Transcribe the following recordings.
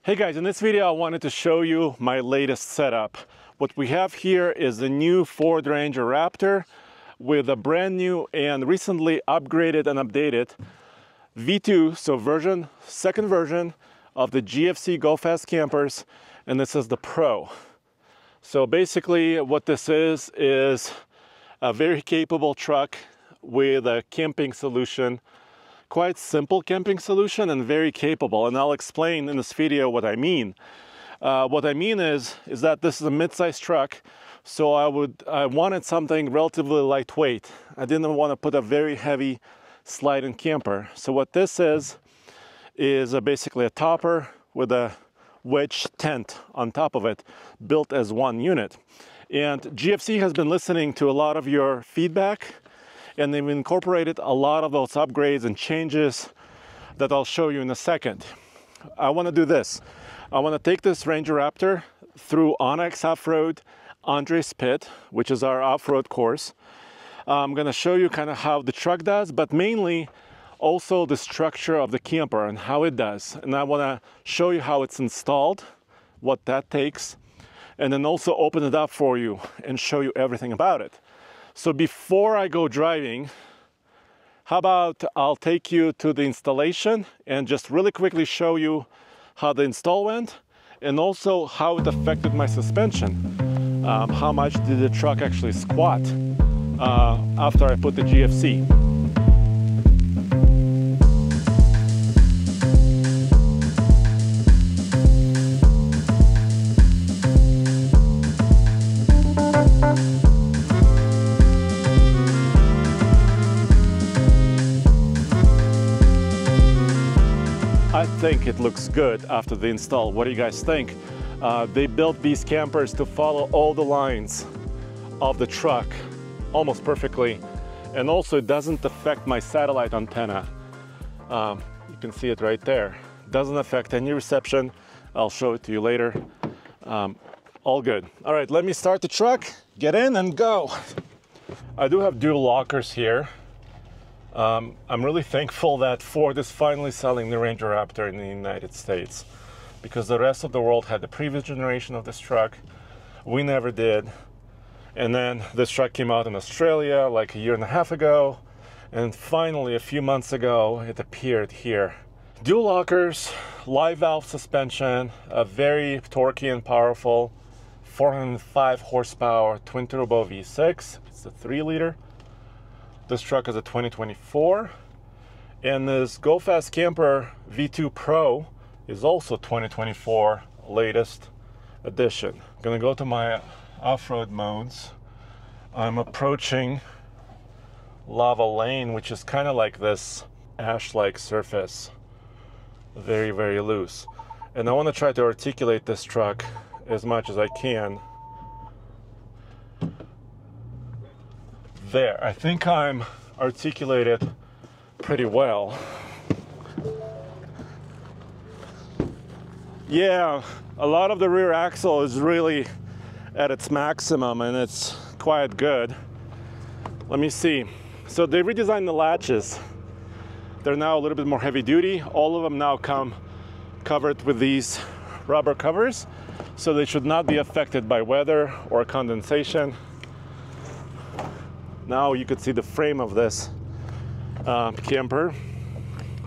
Hey guys, in this video I wanted to show you my latest setup. What we have here is the new Ford Ranger Raptor with a brand new and recently upgraded and updated V2, so second version of the GFC Go Fast campers, and this is the Pro. So basically what this is a very capable truck with a camping solution. Quite simple camping solution and very capable, and I'll explain in this video what I mean. What I mean is that this is a mid-size truck, so I wanted something relatively lightweight. I didn't want to put a very heavy slide-in camper. So what this is basically a topper with a wedge tent on top of it, built as one unit. And GFC has been listening to a lot of your feedback, and they've incorporated a lot of those upgrades and changes that I'll show you in a second. I want to do this. I want to take this Ranger Raptor through Onyx Off-Road Andre's Pit, which is our off-road course. I'm going to show you kind of how the truck does, but mainly also the structure of the camper and how it does. And I want to show you how it's installed, what that takes, and then also open it up for you and show you everything about it. So before I go driving, how about I'll take you to the installation and just really quickly show you how the install went and also how it affected my suspension. How much did the truck actually squat after I put the GFC. I think it looks good after the install. What do you guys think? They built these campers to follow all the lines of the truck almost perfectly, and also it doesn't affect my satellite antenna. You can see it right there. Doesn't affect any reception. I'll show it to you later. All good. All right, let me start the truck, get in and go. I do have dual lockers here. I'm really thankful that Ford is finally selling the Ranger Raptor in the United States, because the rest of the world had the previous generation of this truck. We never did. And then this truck came out in Australia like a year and a half ago, and finally a few months ago it appeared here. Dual lockers, live valve suspension, a very torquey and powerful 405 horsepower twin turbo V6. It's a 3-liter. This truck is a 2024, and this Go Fast Camper V2 Pro is also 2024 latest edition. I'm gonna go to my off-road modes. I'm approaching Lava Lane, which is kind of like this ash-like surface, very, very loose. And I want to try to articulate this truck as much as I can. There, I think I'm articulated pretty well. Yeah, a lot of the rear axle is really at its maximum, and it's quite good. Let me see. So they redesigned the latches. They're now a little bit more heavy duty. All of them now come covered with these rubber covers, so they should not be affected by weather or condensation. Now you could see the frame of this camper.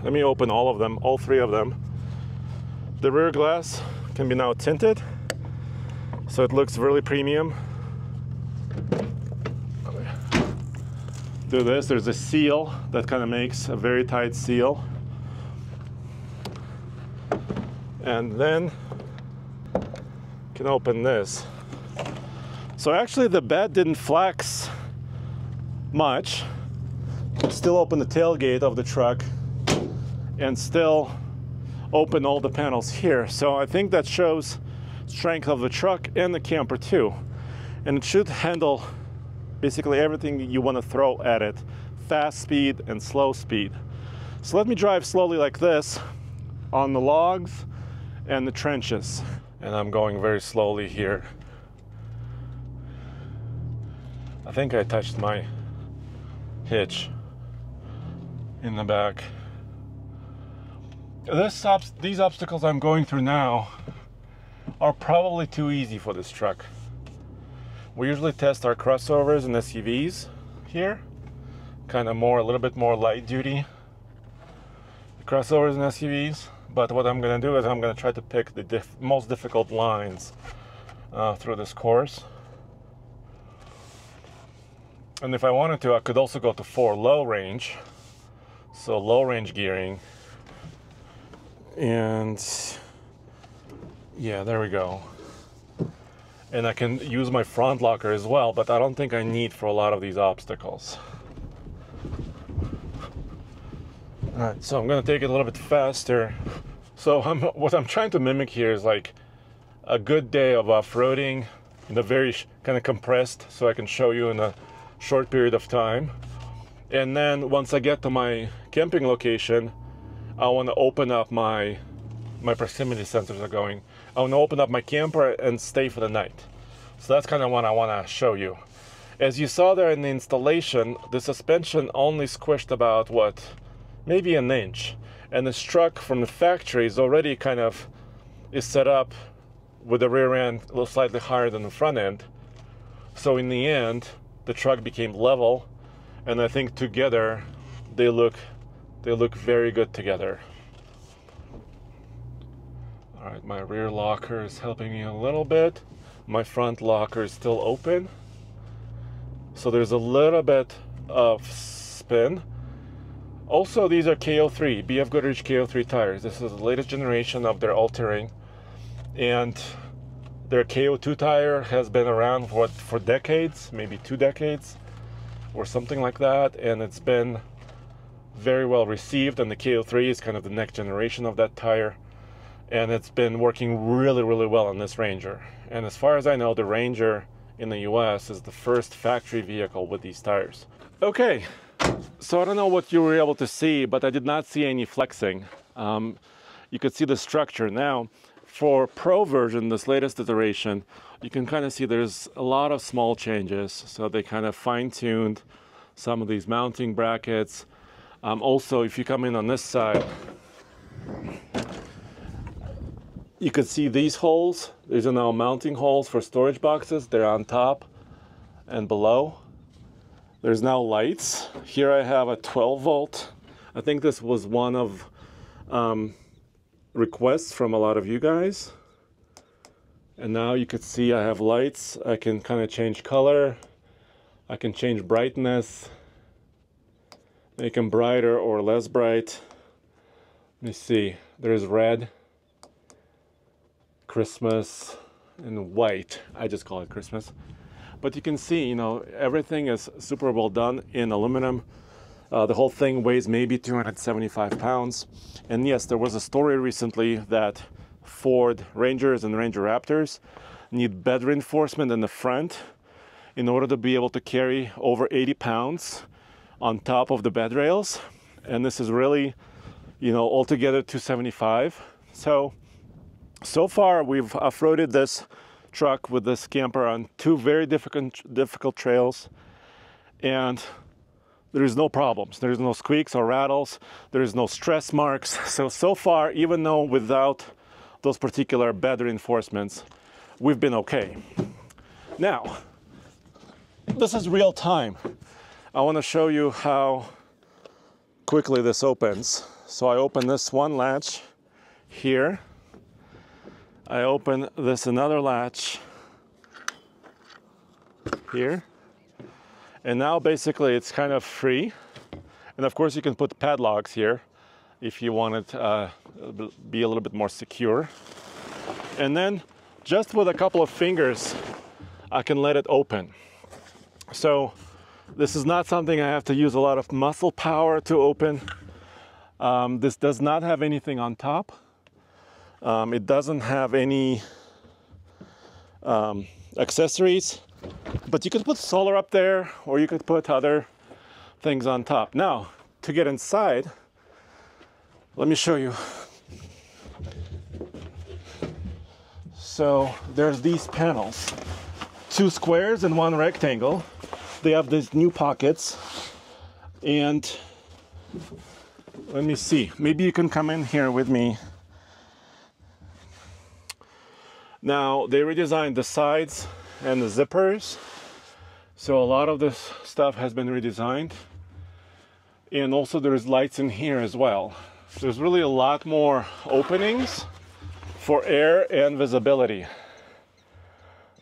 Let me open all of them, all three of them. The rear glass can be now tinted, so it looks really premium. Do this, there's a seal that kind of makes a very tight seal. And then you can open this. So actually the bed didn't flex much. Still open the tailgate of the truck and still open all the panels here. So I think that shows strength of the truck and the camper too. And it should handle basically everything you want to throw at it, fast speed and slow speed. So let me drive slowly like this on the logs and the trenches. And I'm going very slowly here. I think I touched my hitch in the back. These obstacles I'm going through now are probably too easy for this truck. We usually test our crossovers and SUVs here, kind of a little bit more light duty crossovers and SUVs. But what I'm going to do is I'm going to try to pick the most difficult lines through this course. And if I wanted to, I could also go to 4 low range, so low range gearing. And yeah, there we go. And I can use my front locker as well, but I don't think I need for a lot of these obstacles. All right, so I'm gonna take it a little bit faster. So what I'm trying to mimic here is like a good day of off-roading in a very kind of compressed, so I can show you in a short period of time. And then once I get to my camping location, I want to open up my proximity sensors are going. I want to open up my camper and stay for the night. So that's kind of what I want to show you. As you saw there in the installation, the suspension only squished about maybe an inch. And this truck from the factory is already is set up with the rear end a little slightly higher than the front end. So in the end, the truck became level, and I think together they look very good together. All right, my rear locker is helping me a little bit. My front locker is still open. So there's a little bit of spin. Also, these are KO3, BF Goodrich KO3 tires. This is the latest generation of their all-terrain. And their KO2 tire has been around for decades, maybe 2 decades or something like that. And it's been very well received. And the KO3 is kind of the next generation of that tire. And it's been working really, really well on this Ranger. And as far as I know, the Ranger in the US is the first factory vehicle with these tires. Okay, so I don't know what you were able to see, but I did not see any flexing. You could see the structure. Now, for Pro version, this latest iteration, you can kind of see there's a lot of small changes. So they kind of fine-tuned some of these mounting brackets. Also, if you come in on this side, you could see these holes. These are now mounting holes for storage boxes. They're on top and below. There's now lights. Here I have a 12 volt. I think this was one of requests from a lot of you guys. And now you could see I have lights. I can kind of change color. I can change brightness. Make them brighter or less bright. Let me see. There's red, Christmas, and white. I just call it Christmas. But you can see, you know, everything is super well done in aluminum. The whole thing weighs maybe 275 pounds. And yes, there was a story recently that Ford Rangers and Ranger Raptors need bed reinforcement in the front in order to be able to carry over 80 pounds on top of the bed rails. And this is really, you know, altogether 275. So far we've off-roaded this truck with this camper on 2 very difficult trails, and there is no problems. There is no squeaks or rattles. There is no stress marks. So far, even though without those particular bed reinforcements, we've been okay. Now, this is real time. I want to show you how quickly this opens. So I open this one latch here. I open this another latch here. And now basically it's kind of free. And of course you can put padlocks here if you want it to be a little bit more secure. And then just with a couple of fingers, I can let it open. So this is not something I have to use a lot of muscle power to open. This does not have anything on top. It doesn't have any accessories, but you could put solar up there, or you could put other things on top. Now, to get inside, let me show you. So there's these panels, 2 squares and 1 rectangle. They have these new pockets, and Let me see. Maybe you can come in here with me. Now, they redesigned the sides and the zippers. So a lot of this stuff has been redesigned. And also there's lights in here as well. There's really a lot more openings for air and visibility.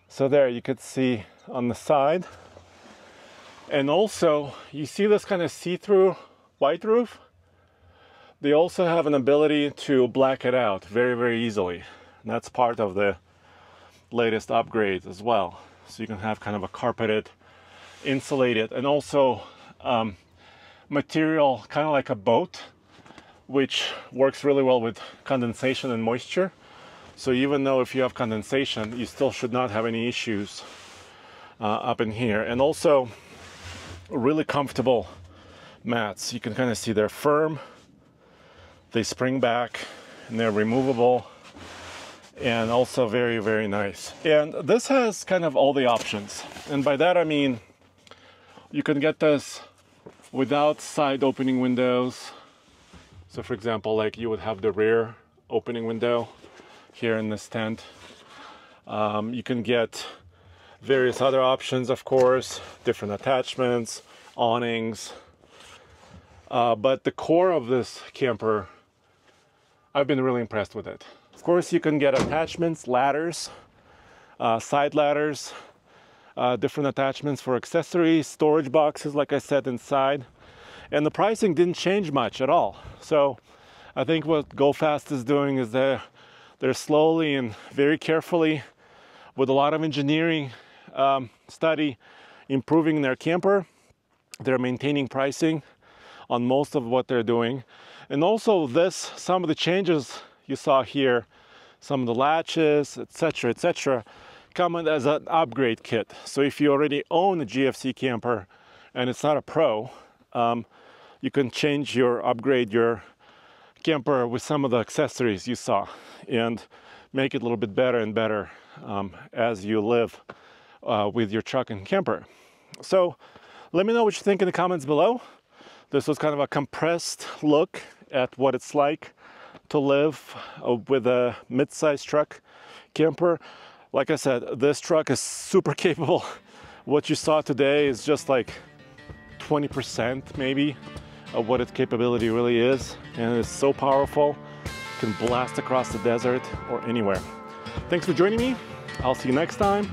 So there you could see on the side. And also you see this kind of see-through white roof. They also have an ability to black it out very, very easily. And that's part of the latest upgrades as well. So you can have kind of a carpeted, insulated, and also material kind of like a boat, which works really well with condensation and moisture. So even though if you have condensation, you still should not have any issues up in here. And also really comfortable mats. You can kind of see they're firm, they spring back, and they're removable, and also very, very nice. And this has kind of all the options. And by that I mean, you can get this without side opening windows. So for example, like you would have the rear opening window here in this tent. You can get various other options, of course, different attachments, awnings. But the core of this camper, I've been really impressed with it. Of course, you can get attachments, ladders, side ladders, different attachments for accessories, storage boxes, like I said, inside. And the pricing didn't change much at all. So I think what GoFast is doing is they're slowly and very carefully, with a lot of engineering study, improving their camper. They're maintaining pricing on most of what they're doing. And also some of the changes you saw here, some of the latches, etc., come in as an upgrade kit. So if you already own a GFC camper and it's not a Pro, you can upgrade your camper with some of the accessories you saw and make it a little bit better and better as you live with your truck and camper. So let me know what you think in the comments below. This was kind of a compressed look at what it's like to live with a mid-size truck camper. Like I said, this truck is super capable. What you saw today is just like 20% maybe of what its capability really is. And it's so powerful, it can blast across the desert or anywhere. Thanks for joining me. I'll see you next time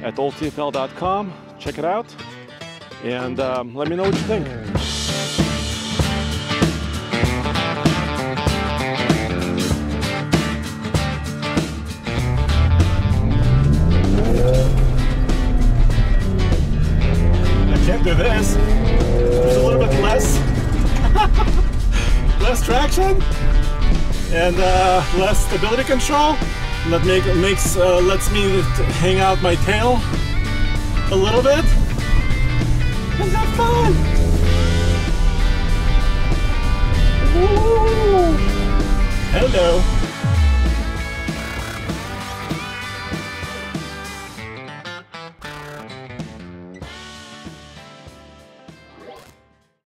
at oldtfl.com. Check it out and let me know what you think. Can't do this. There's a little bit less less traction and less stability control. That lets me hang out my tail a little bit. Isn't that fun? Ooh. Hello.